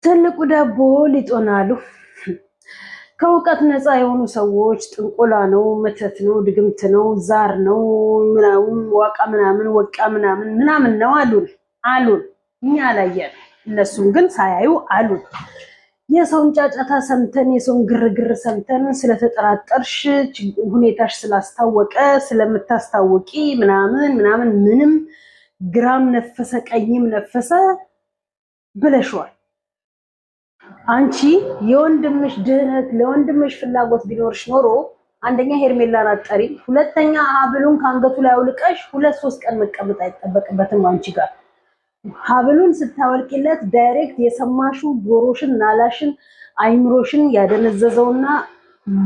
ትልቁ ዳቦ ሊጦናሉ። ከእውቀት ነፃ የሆኑ ሰዎች ጥንቆላ ነው፣ መተት ነው፣ ድግምት ነው፣ ዛር ነው፣ ምናምን ዋቃ ምናምን ወቃ ምናምን ነው አሉን። እኛ አላየን፣ እነሱም ግን ሳያዩ አሉን። የሰውን ጫጫታ ሰምተን የሰውን ግርግር ሰምተን ስለተጠራጠርሽ ሁኔታሽ ስላስታወቀ ስለምታስታውቂ ምናምን ምንም ግራም ነፈሰ ቀኝም ነፈሰ ብለሽዋል። አንቺ የወንድምሽ ድህነት ለወንድምሽ ፍላጎት ቢኖርሽ ኖሮ አንደኛ ሄርሜላን አጠሪ፣ ሁለተኛ ሀብሉን ካንገቱ ላይ አውልቀሽ 2-3 ቀን መቀመጥ አይጠበቅበትም። አንቺ ጋር ሀብሉን ስታወልቂለት ዳይሬክት የሰማሽው ጆሮሽን ናላሽን አይምሮሽን ያደነዘዘውና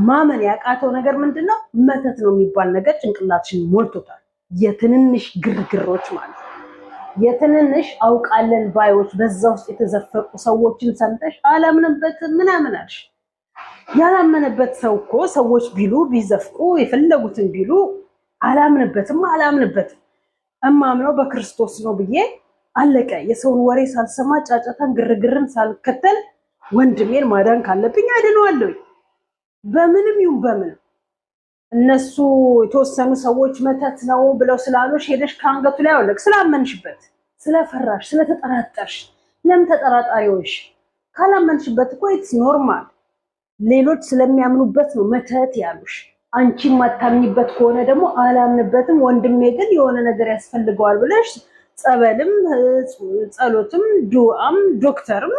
ማመን ያቃተው ነገር ምንድነው? መተት ነው የሚባል ነገር ጭንቅላትሽን ሞልቶታል። የትንንሽ ግርግሮች ማለት የትንንሽ አውቃለን ባዮች በዛ ውስጥ የተዘፈቁ ሰዎችን ሰምተሽ አላምንበት ምናምን አልሽ። ያላመነበት ሰው እኮ ሰዎች ቢሉ ቢዘፍቁ የፈለጉትን ቢሉ አላምንበትም እማምነው በክርስቶስ ነው ብዬ አለቀ። የሰውን ወሬ ሳልሰማ ጫጫታን ግርግርን ሳልከተል ወንድሜን ማዳን ካለብኝ አድነዋለሁ። በምንም ይሁን በምንም እነሱ የተወሰኑ ሰዎች መተት ነው ብለው ስላሉሽ ሄደሽ ካንገቱ ላይ አወለቅ። ስላመንሽበት፣ ስለፈራሽ፣ ስለተጠራጠርሽ። ለምን ተጠራጣሪዎች? ካላመንሽበት እኮ ኢትስ ኖርማል። ሌሎች ስለሚያምኑበት ነው መተት ያሉሽ። አንቺ ማታምኝበት ከሆነ ደግሞ አላምንበትም፣ ወንድሜ ግን የሆነ ነገር ያስፈልገዋል ብለሽ ጸበልም ጸሎትም ዱዓም ዶክተርም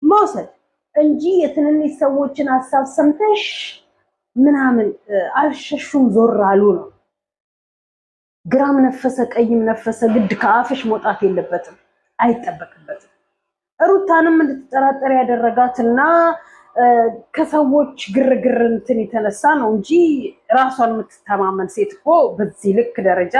መውሰድ እንጂ የትንንሽ ሰዎችን ሀሳብ ሰምተሽ ምናምን አልሸሹም ዞር አሉ ነው። ግራም ነፈሰ ቀይም ነፈሰ ግድ ከአፍሽ መውጣት የለበትም፣ አይጠበቅበትም። ሩታንም እንድትጠራጠር ያደረጋትና ከሰዎች ግርግር እንትን የተነሳ ነው እንጂ ራሷን የምትተማመን ሴት እኮ በዚህ ልክ ደረጃ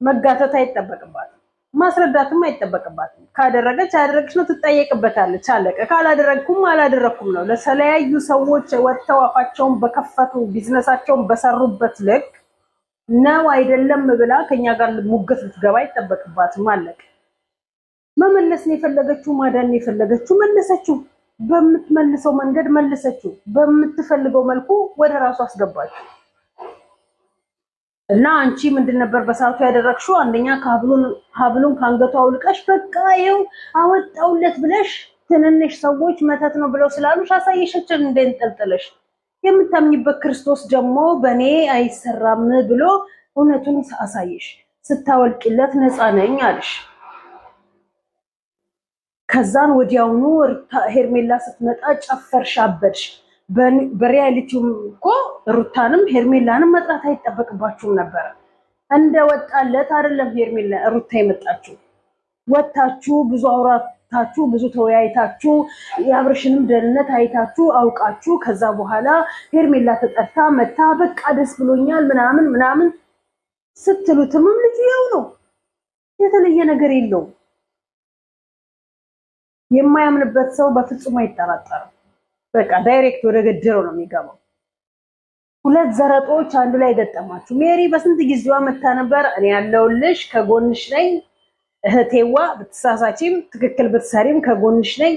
መጋተት አይጠበቅባትም፣ ማስረዳትም አይጠበቅባትም። ካደረገች ያደረገች ነው፣ ትጠየቅበታለች። አለቀ። ካላደረግኩም አላደረኩም ነው። ለተለያዩ ሰዎች ወጥተው አፋቸውን በከፈቱ ቢዝነሳቸውን በሰሩበት ልክ ነው አይደለም ብላ ከኛ ጋር ሙግት ልትገባ አይጠበቅባትም። አለቀ። መመለስ ነው የፈለገችው፣ ማዳን ነው የፈለገችው፣ መለሰችው። በምትመልሰው መንገድ መለሰችው፣ በምትፈልገው መልኩ ወደ ራሱ አስገባችው። እና አንቺ ምንድን ነበር በሰዓቱ ያደረግሽው? አንደኛ ሀብሉን ካንገቱ አውልቀሽ በቃ ይኸው አወጣውለት ብለሽ ትንንሽ ሰዎች መተት ነው ብለው ስላሉሽ አሳየሽችን እንደንጠልጥለሽ። የምታምኝበት ክርስቶስ ደግሞ በኔ አይሰራም ብሎ እውነቱን አሳየሽ። ስታወልቂለት ነፃ ነኝ አለሽ። ከዛን ወዲያውኑ ሄርሜላ ስትመጣ ጨፈርሽ፣ አበድሽ። በሪያሊቲው እኮ ሩታንም ሄርሜላንም መጥራት አይጠበቅባችሁም ነበር። እንደወጣለት አይደለም ሄርሜላ ሩታ የመጣችሁ። ወጣችሁ ብዙ አውራታችሁ ብዙ ተወያይታችሁ የአብርሽንም ደህንነት አይታችሁ አውቃችሁ ከዛ በኋላ ሄርሜላ ተጠርታ መታ በቃ ደስ ብሎኛል ምናምን ስትሉትም ልጅ ይኸው ነው፣ የተለየ ነገር የለውም። የማያምንበት ሰው በፍጹም አይጠራጠርም። በቃ ዳይሬክት ወደ ገደለው ነው የሚገባው። ሁለት ዘረጦች አንድ ላይ ገጠማችሁ። ሜሪ በስንት ጊዜዋ መታ ነበር። እኔ ያለውልሽ ከጎንሽ ነኝ እህቴዋ፣ ብትሳሳቺም ትክክል ብትሰሪም ከጎንሽ ነኝ።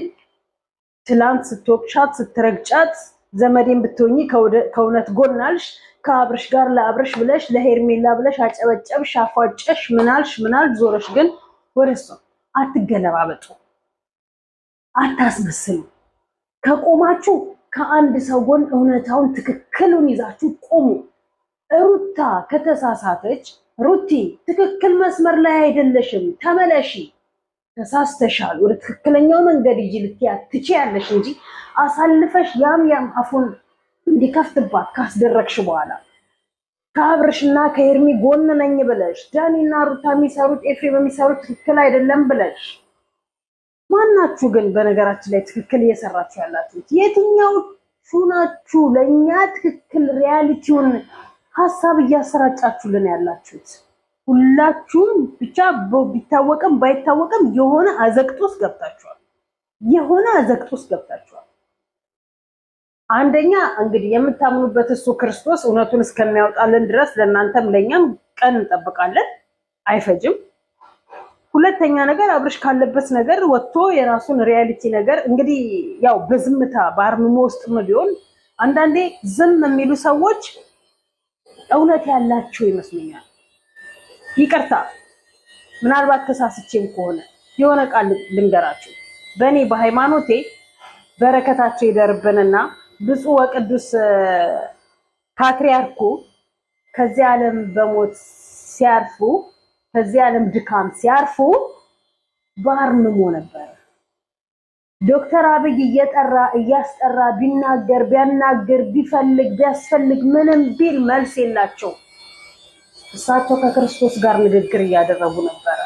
ትላንት ስትወቅሻት ስትረግጫት ዘመዴን ብትሆኚ ከእውነት ጎናልሽ። ከአብርሽ ጋር ለአብርሽ ብለሽ ለሄርሜላ ብለሽ አጨበጨብሽ፣ አፏጨሽ፣ ምናልሽ ዞረሽ። ግን ወደሷ አትገለባበጡ፣ አታስመስሉ። ከቆማችሁ ከአንድ ሰው ጎን እውነታውን ትክክሉን ይዛችሁ ቆሙ። ሩታ ከተሳሳተች ሩቲ ትክክል መስመር ላይ አይደለሽም፣ ተመለሺ፣ ተሳስተሻል፣ ወደ ትክክለኛው መንገድ ሂጂ ልትያት ትችያለሽ እንጂ አሳልፈሽ ያም አፉን እንዲከፍትባት ካስደረግሽ በኋላ ከአብርሽና ከሄርሚ ጎን ነኝ ብለሽ ዳኒና ሩታ የሚሰሩት ኤፍሬም የሚሰሩት ትክክል አይደለም ብለሽ ማናችሁ ግን በነገራችን ላይ ትክክል እየሰራችሁ ያላችሁት የትኛዎቹ ናችሁ? ለኛ ትክክል ሪያሊቲውን ሀሳብ እያሰራጫችሁልን ያላችሁት ሁላችሁም ብቻ ቢታወቅም ባይታወቅም የሆነ አዘቅጥ ውስጥ ገብታችኋል። አንደኛ እንግዲህ የምታምኑበት እሱ ክርስቶስ እውነቱን እስከሚያወጣልን ድረስ ለእናንተም ለኛም ቀን እንጠብቃለን፣ አይፈጅም። ሁለተኛ ነገር አብርሽ ካለበት ነገር ወጥቶ የራሱን ሪያሊቲ ነገር እንግዲህ ያው በዝምታ በአርምሞ ውስጥ ቢሆን አንዳንዴ ዝም የሚሉ ሰዎች እውነት ያላቸው ይመስለኛል። ይቅርታ ምናልባት ተሳስቼም ከሆነ የሆነ ቃል ልንገራችሁ። በእኔ በሃይማኖቴ በረከታቸው ይደርብንና ብፁዕ ወቅዱስ ፓትርያርኩ ከዚህ ዓለም በሞት ሲያርፉ ከዚህ ዓለም ድካም ሲያርፉ በአርምሞ ነበር። ዶክተር አብይ እየጠራ እያስጠራ ቢናገር ቢፈልግ ቢያስፈልግ ምንም ቢል መልስ የላቸው። እሳቸው ከክርስቶስ ጋር ንግግር እያደረጉ ነበር።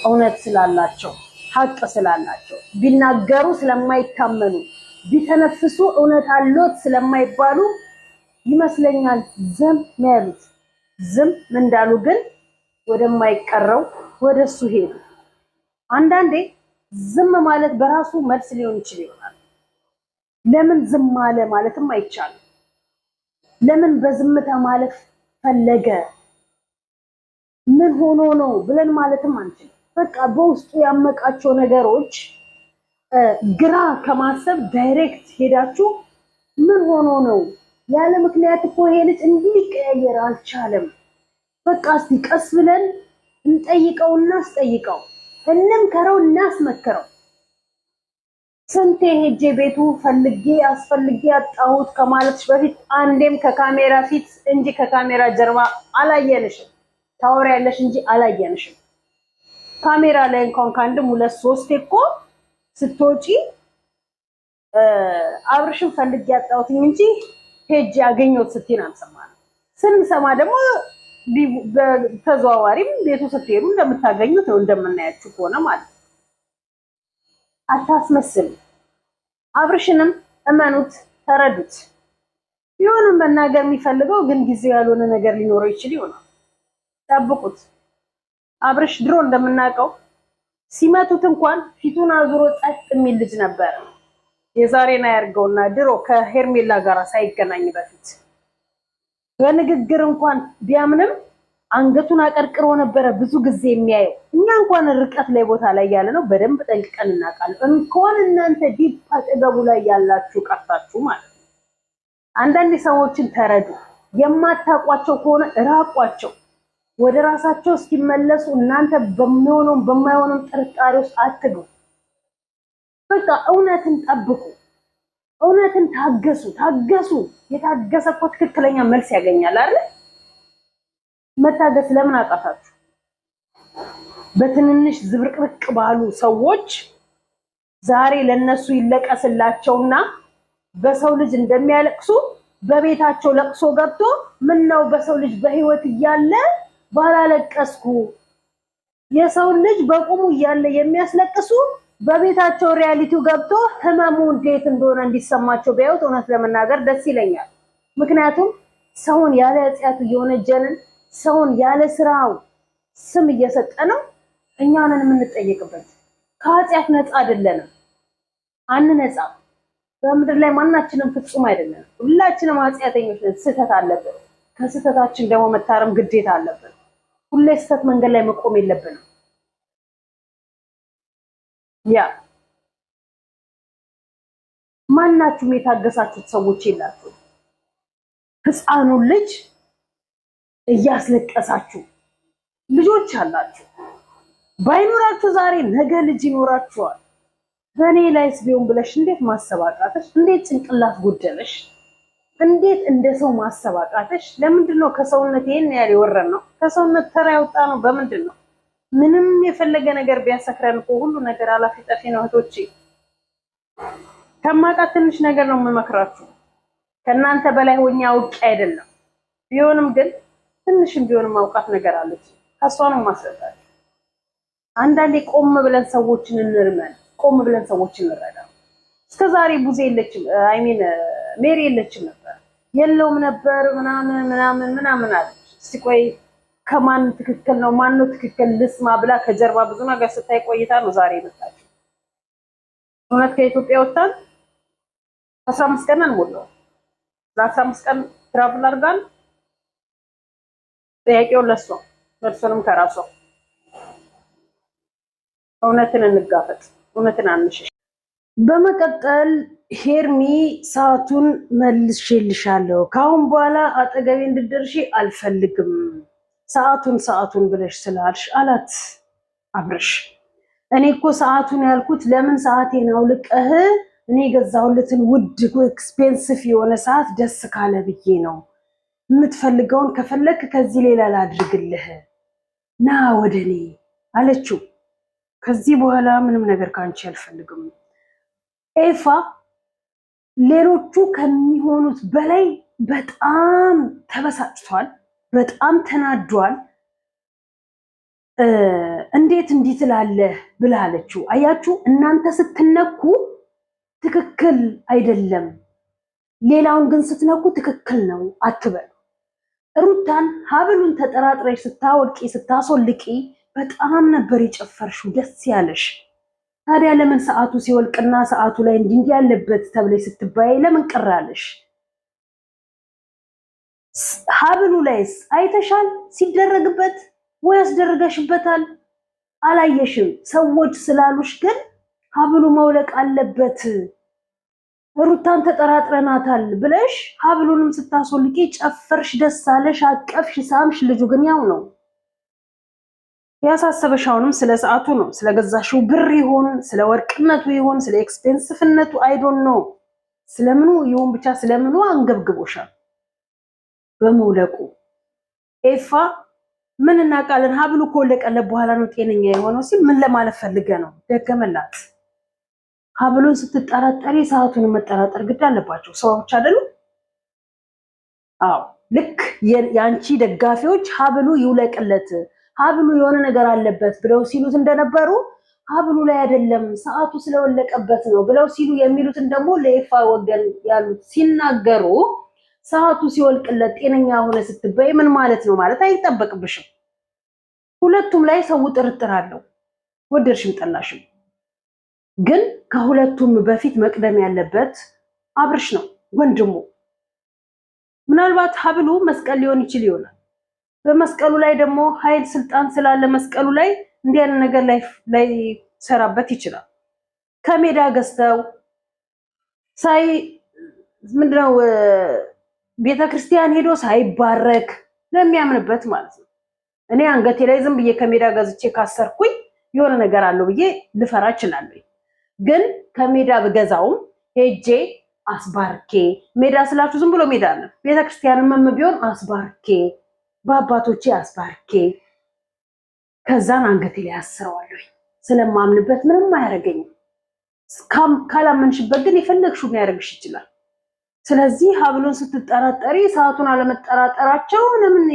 እውነት ስላላቸው ሐቅ ስላላቸው ቢናገሩ ስለማይታመኑ ቢተነፍሱ እውነት አሎት ስለማይባሉ ይመስለኛል ዝም ያሉት። ዝም እንዳሉ ግን ወደማይቀረው ወደሱ ሄዱ። አንዳንዴ ዝም ማለት በራሱ መልስ ሊሆን ይችላል። ለምን ዝም አለ ማለትም አይቻልም። ለምን በዝምታ ማለት ፈለገ ምን ሆኖ ነው ብለን ማለትም አንችልም። በቃ በውስጡ ያመቃቸው ነገሮች ግራ ከማሰብ ዳይሬክት ሄዳችሁ ምን ሆኖ ነው ያለ ምክንያት እኮ ይሄ ልጅ እንዲቀያየር አልቻለም። በቃ እስቲ ቀስ ብለን እንጠይቀው እናስጠይቀው እንምከረው እናስመክረው። ስንቴ ሄጄ ቤቱ ፈልጌ አስፈልጌ አጣሁት ከማለትሽ በፊት አንዴም ከካሜራ ፊት እንጂ ከካሜራ ጀርባ አላየንሽም። ታወሪያለሽ እንጂ አላየንሽም። ካሜራ ላይ እንኳን ከአንድም ሁለት ሶስት እኮ ስትወጪ አብርሽን ፈልጌ አጣሁት እንጂ ሄጄ አገኘሁት ስትይን አንሰማንም። ስንሰማ ደግሞ በተዘዋዋሪም ቤቱ ስትሄዱ እንደምታገኙት ነው እንደምናያችሁ ከሆነ ማለት ነው። አታስመስሉ። አብርሽንም እመኑት፣ ተረዱት። ቢሆንም መናገር የሚፈልገው ግን ጊዜው ያልሆነ ነገር ሊኖረው ይችል ይሆናል። ጠብቁት። አብርሽ ድሮ እንደምናውቀው ሲመቱት እንኳን ፊቱን አዙሮ ጸጥ የሚል ልጅ ነበር። የዛሬና ያርገውና ድሮ ከሄርሜላ ጋር ሳይገናኝ በፊት በንግግር እንኳን ቢያምንም አንገቱን አቀርቅሮ ነበረ ብዙ ጊዜ የሚያየው። እኛ እንኳን ርቀት ላይ ቦታ ላይ ያለ ነው በደንብ ጠንቅቀን እናውቃለን። እንኳን እናንተ ዲፕ አጠገቡ ላይ ያላችሁ ቀርታችሁ ማለት ነው። አንዳንድ ሰዎችን ተረዱ። የማታውቋቸው ከሆነ ራቋቸው። ወደ ራሳቸው እስኪመለሱ እናንተ በሚሆነው በማይሆነው ጥርጣሬ ውስጥ አትግቡ። በቃ እውነትን ጠብቁ። እውነትን ታገሱ። የታገሰ እኮ ትክክለኛ መልስ ያገኛል አይደል? መታገስ ለምን አቃታችሁ? በትንንሽ ዝብርቅርቅ ባሉ ሰዎች ዛሬ ለነሱ ይለቀስላቸውና በሰው ልጅ እንደሚያለቅሱ በቤታቸው ለቅሶ ገብቶ ምን ነው በሰው ልጅ በህይወት እያለ ባላለቀስኩ የሰው ልጅ በቁሙ እያለ የሚያስለቅሱ በቤታቸው ሪያሊቲው ገብቶ ህመሙ እንዴት እንደሆነ እንዲሰማቸው ቢያዩት እውነት ለመናገር ደስ ይለኛል። ምክንያቱም ሰውን ያለ ኃጢአቱ የወነጀልን ሰውን ያለ ስራው ስም እየሰጠነው እኛንን የምንጠየቅበት ከኃጢአት ነፃ አይደለንም። አንነጻም። በምድር ላይ ማናችንም ፍጹም አይደለንም። ሁላችንም ኃጢአተኞች ነን። ስህተት አለብን። ከስህተታችን ደግሞ መታረም ግዴታ አለብን። ሁሌ ስህተት መንገድ ላይ መቆም የለብንም። ያ ማናችሁም የታገሳችሁት ሰዎች የላችሁ። ህፃኑን ልጅ እያስለቀሳችሁ ልጆች አላችሁ። ባይኖራችሁ ዛሬ ነገ ልጅ ይኖራችኋል። በእኔ ላይስ ቢሆን ብለሽ እንዴት ማሰብ አቃተሽ? እንዴት ጭንቅላት ጎደለሽ? እንዴት እንደ ሰው ማሰብ አቃተሽ? ለምንድን ነው ከሰውነት ይሄን ያህል የወረን ነው? ከሰውነት ተራ ያወጣ ነው በምንድን ነው? ምንም የፈለገ ነገር ቢያሰክረን እኮ ሁሉ ነገር አላፊ ጠፊ ነው እህቶቼ። ከማውቃት ትንሽ ነገር ነው የምመክራችሁ። ከእናንተ በላይ ሆኜ አውቄ አይደለም። ቢሆንም ግን ትንሽም ቢሆንም ማውቃት ነገር አለች። ከሷ ነው ማስረዳት። አንዳንዴ ቆም ብለን ሰዎችን እንርመን፣ ቆም ብለን ሰዎችን እንረዳ። እስከዛሬ ቡዜ የለችም ሜሪ የለችም ነበር የለውም ነበር ምናምን አለች። እስቲ ቆይ ከማን ትክክል ነው ማን ነው ትክክል ልስማ ብላ ከጀርባ ብዙ ነገር ስታይ ቆይታ ነው ዛሬ የመጣችው። እውነት ከኢትዮጵያ ወጣን 15 ቀን አልሞላው። ለ15 ቀን ትራቭል አድርጋል። ጥያቄው ለሷ መልሱንም ከራሷ እውነትን እንጋፈጥ፣ እውነትን አንሽሽ። በመቀጠል ሄርሚ ሰዓቱን መልሼልሻለሁ፣ ካሁን በኋላ አጠገቤ እንድትደርሺ አልፈልግም፣ ሰዓቱን ብለሽ ስላልሽ አላት አብርሽ። እኔ እኮ ሰዓቱን ያልኩት ለምን ሰዓቴን አውልቀህ እኔ የገዛሁለትን ውድ ኤክስፔንሲቭ የሆነ ሰዓት ደስ ካለ ብዬ ነው። የምትፈልገውን ከፈለክ ከዚህ ሌላ ላድርግልህ፣ ና ወደኔ አለችው። ከዚህ በኋላ ምንም ነገር ካንቺ አልፈልግም። ኤፋ ሌሎቹ ከሚሆኑት በላይ በጣም ተበሳጭቷል፣ በጣም ተናዷል። እንዴት እንዲህ ትላለህ ብላ አለችው። አያችሁ እናንተ ስትነኩ ትክክል አይደለም፣ ሌላውን ግን ስትነኩ ትክክል ነው አትበሉ። ሩታን ሀብሉን ተጠራጥረሽ ስታወልቂ ስታሶልቂ በጣም ነበር የጨፈርሽው ደስ ያለሽ። ታዲያ ለምን ሰዓቱ ሲወልቅና ሰዓቱ ላይ እንዲህ ያለበት ተብለሽ ስትባይ ለምን ቀራለሽ? ሀብሉ ላይስ አይተሻል ሲደረግበት ወይ አስደረገሽበታል? አላየሽም። ሰዎች ስላሉሽ ግን ሀብሉ መውለቅ አለበት ሩታን ተጠራጥረናታል ብለሽ ሀብሉንም ስታሶልቂ ጨፈርሽ፣ ደስ አለሽ፣ አቀፍሽ፣ ሳምሽ። ልጁ ግን ያው ነው። ያሳሰበሽ አሁንም ስለ ሰዓቱ ነው። ስለገዛሽው ብር ይሆን ስለ ወርቅነቱ ይሆን ስለ ኤክስፔንሲቭነቱ አይዶን ነው። ስለምኑ ይሁን ብቻ ስለምኑ አንገብግቦሻል በመውለቁ። ኤፋ ምን እናውቃለን? ሀብሉ ከወለቀለት በኋላ ነው ጤነኛ የሆነው ሲል ምን ለማለት ፈልገ ነው? ደገመላት። ሀብሉን ስትጠራጠሪ ሰዓቱን መጠራጠር ግድ አለባቸው ሰዎች አይደሉ? አዎ ልክ የአንቺ ደጋፊዎች ሀብሉ ይውለቅለት ሀብሉ የሆነ ነገር አለበት ብለው ሲሉት እንደነበሩ ሀብሉ ላይ አይደለም ሰዓቱ ስለወለቀበት ነው ብለው ሲሉ የሚሉትን ደግሞ ለኤፋ ወገን ያሉት ሲናገሩ ሰዓቱ ሲወልቅለት ጤነኛ ሆነ ስትበይ ምን ማለት ነው ማለት አይጠበቅብሽም። ሁለቱም ላይ ሰው ጥርጥር አለው ወደድሽም ጠላሽም። ግን ከሁለቱም በፊት መቅደም ያለበት አብርሽ ነው ወንድሙ። ምናልባት ሀብሉ መስቀል ሊሆን ይችል ይሆናል። በመስቀሉ ላይ ደግሞ ኃይል ስልጣን ስላለ መስቀሉ ላይ እንዲህ አይነት ነገር ላይ ሰራበት ይችላል። ከሜዳ ገዝተው ሳይ ምንድነው ቤተክርስቲያን ሄዶ ሳይባረክ ለሚያምንበት ማለት ነው። እኔ አንገቴ ላይ ዝም ብዬ ከሜዳ ገዝቼ ካሰርኩኝ የሆነ ነገር አለው ብዬ ልፈራ እችላለሁ። ግን ከሜዳ በገዛውም ሄጄ አስባርኬ ሜዳ ስላችሁ ዝም ብሎ ሜዳ አለ ቤተክርስቲያንም ቢሆን አስባርኬ በአባቶቼ አስባርኬ ከዛን አንገቴ ላይ አስረዋለሁ። ስለማምንበት ምንም አያረገኝም። ካላመንሽበት ግን የፈለግሽው ያደርግሽ ይችላል። ስለዚህ ሀብሉን ስትጠራጠሪ ሰዓቱን አለመጠራጠራቸው ለምን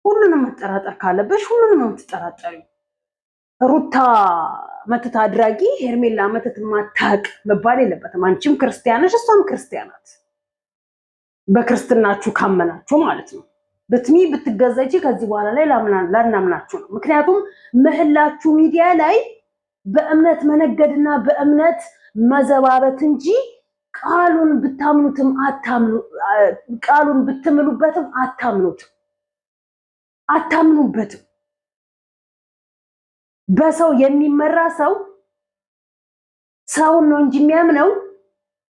ሁሉንም መጠራጠር ካለበሽ ሁሉንም የምትጠራጠሪ ሩታ መተት አድራጊ ሄርሜላ መተት ማታቅ መባል የለበትም። አንቺም ክርስቲያንሽ እሷም ክርስቲያናት በክርስትናችሁ ካመናችሁ ማለት ነው። በትሚ ብትገዛጂ ከዚህ በኋላ ላይ ላናምናችሁ ነው። ምክንያቱም ምህላችሁ ሚዲያ ላይ በእምነት መነገድና በእምነት መዘባበት እንጂ ቃሉን ብታምኑትም ቃሉን ብትምሉበትም አታምኑበትም። በሰው የሚመራ ሰውን ነው እንጂ የሚያምነው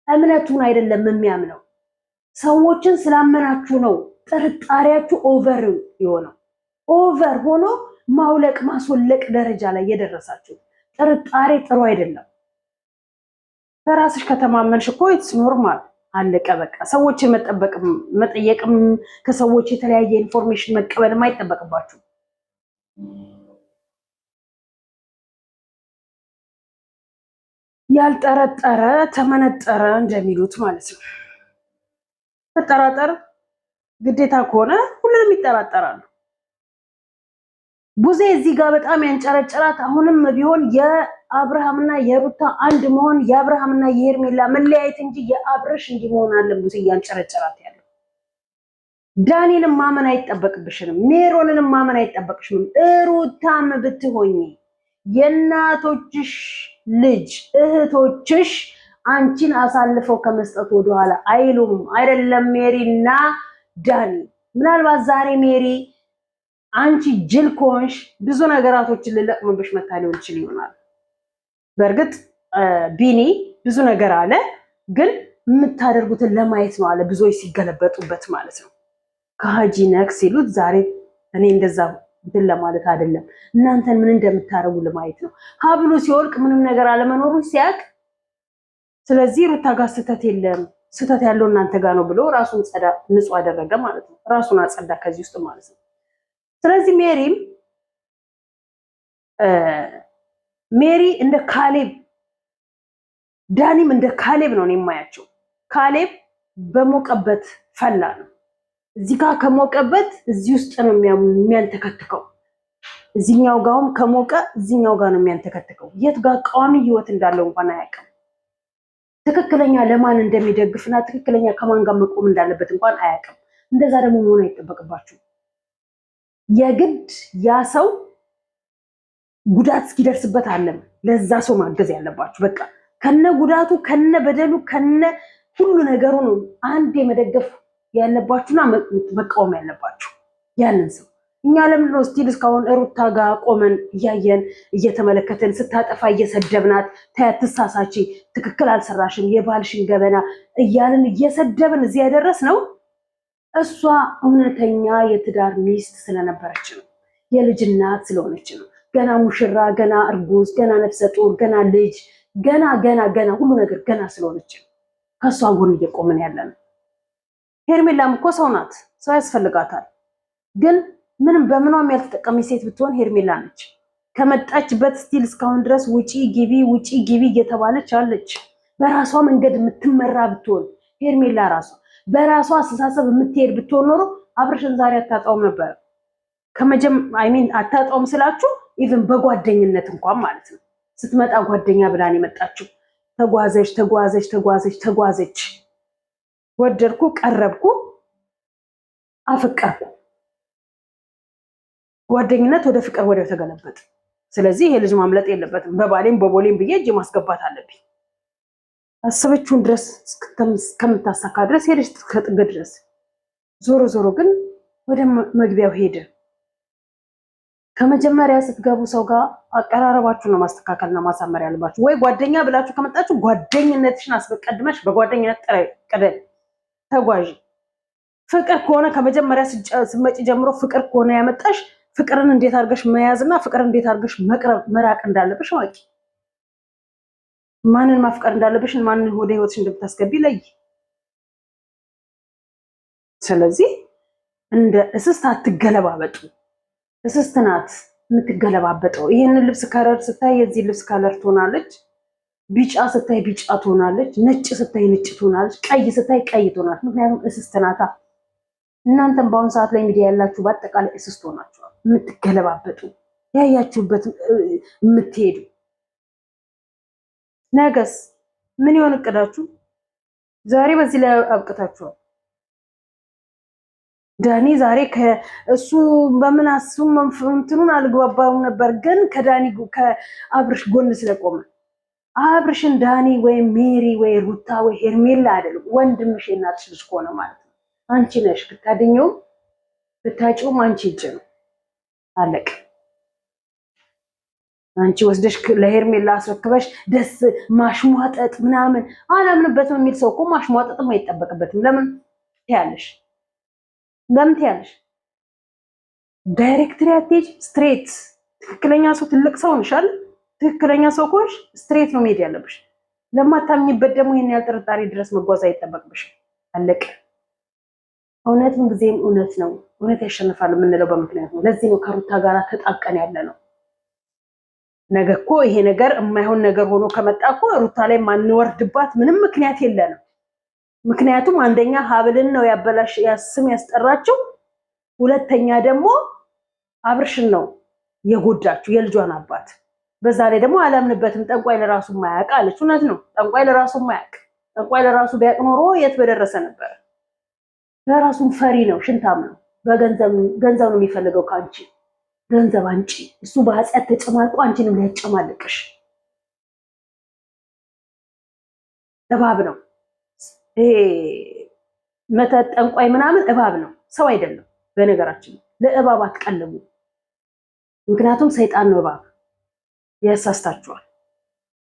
እምነቱን አይደለም የሚያምነው። ሰዎችን ስላመናችሁ ነው ጥርጣሬያችሁ ኦቨር የሆነው። ኦቨር ሆኖ ማውለቅ ማስወለቅ ደረጃ ላይ የደረሳችሁ። ጥርጣሬ ጥሩ አይደለም። በራስሽ ከተማመንሽ እኮ ኢትስ ኖርማል አለቀ በቃ። ሰዎችን መጠየቅም ከሰዎች የተለያየ ኢንፎርሜሽን መቀበልም አይጠበቅባችሁ። ያልጠረጠረ ተመነጠረ እንደሚሉት ማለት ነው። ተጠራጠር ግዴታ ከሆነ ሁሉንም ይጠራጠራሉ። ቡዜ እዚህ ጋር በጣም ያንጨረጨራት አሁንም ቢሆን የአብርሃምና የሩታ አንድ መሆን የአብርሃምና የሄርሜላ መለያየት እንጂ የአብርሽ እንዲህ መሆን አለ ቡዜ ያንጨረጨራት ያለው። ዳኒንም ማመን አይጠበቅብሽንም፣ ሜሮንንም ማመን አይጠበቅሽንም። ሩታም ብትሆኚ የእናቶችሽ ልጅ እህቶችሽ አንቺን አሳልፈው ከመስጠት ወደኋላ አይሉም። አይደለም ሜሪና ዳኒ። ምናልባት ዛሬ ሜሪ አንቺ ጅል ከሆንሽ ብዙ ነገራቶችን ልለቅምብሽ መታ ሊሆን ይችል ይሆናል። በእርግጥ ቢኒ ብዙ ነገር አለ፣ ግን የምታደርጉትን ለማየት ነው አለ ብዙዎች ሲገለበጡበት ማለት ነው። ከሀጂ ነክ ሲሉት ዛሬ እኔ እንደዛ እንትን ለማለት አይደለም፣ እናንተን ምን እንደምታደርጉ ለማየት ነው። ሀብሉ ሲወልቅ ምንም ነገር አለመኖሩን ሲያቅ፣ ስለዚህ ሩታ ጋር ስህተት የለም ስህተት ያለው እናንተ ጋር ነው ብሎ ራሱን ንጹህ አደረገ ማለት ነው። ራሱን አጸዳ ከዚህ ውስጥ ማለት ነው። ስለዚህ ሜሪ እንደ ካሌብ ዳኒም እንደ ካሌብ ነው የማያቸው። ካሌብ በሞቀበት ፈላ ነው። እዚህ ጋር ከሞቀበት እዚህ ውስጥ ነው የሚያንተከትከው። እዚህኛው ጋርም ከሞቀ እዚህኛው ጋር ነው የሚያንተከትከው። የት ጋር ቋሚ ህይወት እንዳለው እንኳን አያውቅም። ትክክለኛ ለማን እንደሚደግፍና ትክክለኛ ከማን ጋር መቆም እንዳለበት እንኳን አያውቅም። እንደዛ ደግሞ መሆን አይጠበቅባችሁ። የግድ ያ ሰው ጉዳት እስኪደርስበት አለም ለዛ ሰው ማገዝ ያለባችሁ። በቃ ከነ ጉዳቱ ከነ በደሉ ከነ ሁሉ ነገሩ ነው አንድ የመደገፍ ያለባችሁና መቃወም ያለባችሁ ያንን ሰው። እኛ ለምንድን ነው ስቲል እስካሁን ሩታ ጋር ቆመን እያየን እየተመለከተን ስታጠፋ እየሰደብናት ታያት ትሳሳቺ ትክክል አልሰራሽም የባልሽን ገበና እያልን እየሰደብን እዚህ ያደረስ ነው? እሷ እውነተኛ የትዳር ሚስት ስለነበረች ነው። የልጅ እናት ስለሆነች ነው። ገና ሙሽራ፣ ገና እርጉዝ፣ ገና ነፍሰ ጡር፣ ገና ልጅ፣ ገና ሁሉ ነገር ገና ስለሆነች ነው ከእሷ ጎን እየቆምን ያለ ነው። ሄርሜላም እኮ ሰው ናት፣ ሰው ያስፈልጋታል። ግን ምንም በምኗም ያልተጠቀመች ሴት ብትሆን ሄርሜላ ነች። ከመጣችበት ስቲል እስካሁን ድረስ ውጪ ግቢ እየተባለች አለች። በራሷ መንገድ የምትመራ ብትሆን ሄርሜላ ራሷ በራሷ አስተሳሰብ የምትሄድ ብትሆን ኖሮ አብርሽን ዛሬ አታጣውም ነበር። አታጣውም ስላችሁ ኢቭን በጓደኝነት እንኳን ማለት ነው። ስትመጣ ጓደኛ ብላን የመጣችው ተጓዘች። ወደድኩ፣ ቀረብኩ፣ አፈቀርኩ። ጓደኝነት ወደ ፍቅር ወዲያው ተገለበጠ። ስለዚህ ይሄ ልጅ ማምለጥ የለበትም። በባሌም በቦሌም ብዬ እጅ ማስገባት አለብኝ። አሰበችውን ድረስ እስከምታሳካ ድረስ ሄደች ከጥግ ድረስ። ዞሮ ግን ወደ መግቢያው ሄደ። ከመጀመሪያ ስትገቡ ሰው ጋር አቀራረባችሁ ነው ማስተካከልና ማሳመር ያለባችሁ። ወይ ጓደኛ ብላችሁ ከመጣችሁ ጓደኝነትሽን አስቀድመሽ በጓደኝነት ተጓዥ። ፍቅር ከሆነ ከመጀመሪያ ስትመጪ ጀምሮ ፍቅር ከሆነ ያመጣሽ ፍቅርን እንዴት አድርገሽ መያዝና ፍቅርን እንዴት አድርገሽ መራቅ እንዳለብሽ አውቂ። ማንን ማፍቀር እንዳለብሽ ማንን ወደ ህይወትሽ እንደምታስገቢ ለይ። ስለዚህ እንደ እስስት አትገለባበጡ። እስስት ናት የምትገለባበጠው። ይሄንን ልብስ ከለር ስታይ የዚህ ልብስ ከለር ትሆናለች፣ ቢጫ ስታይ ቢጫ ትሆናለች፣ ነጭ ስታይ ነጭ ትሆናለች፣ ቀይ ስታይ ቀይ ትሆናለች። ምክንያቱም እስስት ናታ። እናንተም በአሁኑ ሰዓት ላይ ሚዲያ ያላችሁ በአጠቃላይ እስስት ሆናችኋል። የምትገለባበጡ ያያችሁበት የምትሄዱ። ነገስ ምን ይሆን እቅዳችሁ? ዛሬ በዚህ ላይ አብቅታችኋል። ዳኒ ዛሬ ከእሱ በምን እንትኑን አልግባባው ነበር፣ ግን ከአብርሽ ጎን ስለቆመ አብርሽን ዳኒ ወይ ሜሪ ወይ ሩታ ወይ ሄርሜላ አይደለም ወንድምሽ እናትሽ ልጅ ከሆነ ማለት ነው አንቺ ነሽ ብታድኘው ብታጭውም አንቺ እጅ ነው። አለቅ አንቺ ወስደሽ ለሄርሜላ አስረክበሽ ደስ ማሽሟጠጥ ምናምን አላምንበትም የሚል ሰው እኮ ማሽሟጠጥም አይጠበቅበትም። ለምን ትያለሽ? ዳይሬክትሪ አትሄጂ፣ ስትሬት። ትክክለኛ ሰው ትልቅ ሰው ነሻል። ትክክለኛ ሰው ከሆንሽ ስትሬት ነው መሄድ ያለብሽ። ለማታምኝበት ደግሞ ይሄን ያህል ጥርጣሬ ድረስ መጓዝ አይጠበቅብሽ። አለቅ እውነትም ጊዜም እውነት ነው። እውነት ያሸንፋል የምንለው በምክንያት ነው። ለዚህ ነው ከሩታ ጋር ተጣቀን ያለ ነው። ነገ እኮ ይሄ ነገር የማይሆን ነገር ሆኖ ከመጣ እኮ ሩታ ላይ ማንወርድባት ምንም ምክንያት የለንም። ምክንያቱም አንደኛ ሀብልን ነው ያበላሽ ስም ያስጠራችው፣ ሁለተኛ ደግሞ አብርሽን ነው የጎዳችው የልጇን አባት። በዛ ላይ ደግሞ አላምንበትም ጠንቋይ ለራሱ ማያውቅ አለች። እውነት ነው። ጠንቋይ ለራሱ ማያውቅ፣ ጠንቋይ ለራሱ ቢያውቅ ኖሮ የት በደረሰ ነበር። ለራሱም ፈሪ ነው፣ ሽንታም ነው። ገንዘብ ነው የሚፈልገው ከአንቺ። ገንዘብ አንቺ። እሱ በኃጢአት ተጨማልቆ አንቺንም ሊያጨማልቅሽ እባብ ነው። ይሄ መተት ጠንቋይ ምናምን እባብ ነው፣ ሰው አይደለም። በነገራችን ለእባብ አትቀልቡ። ምክንያቱም ሰይጣን ነው እባብ ያሳስታችኋል።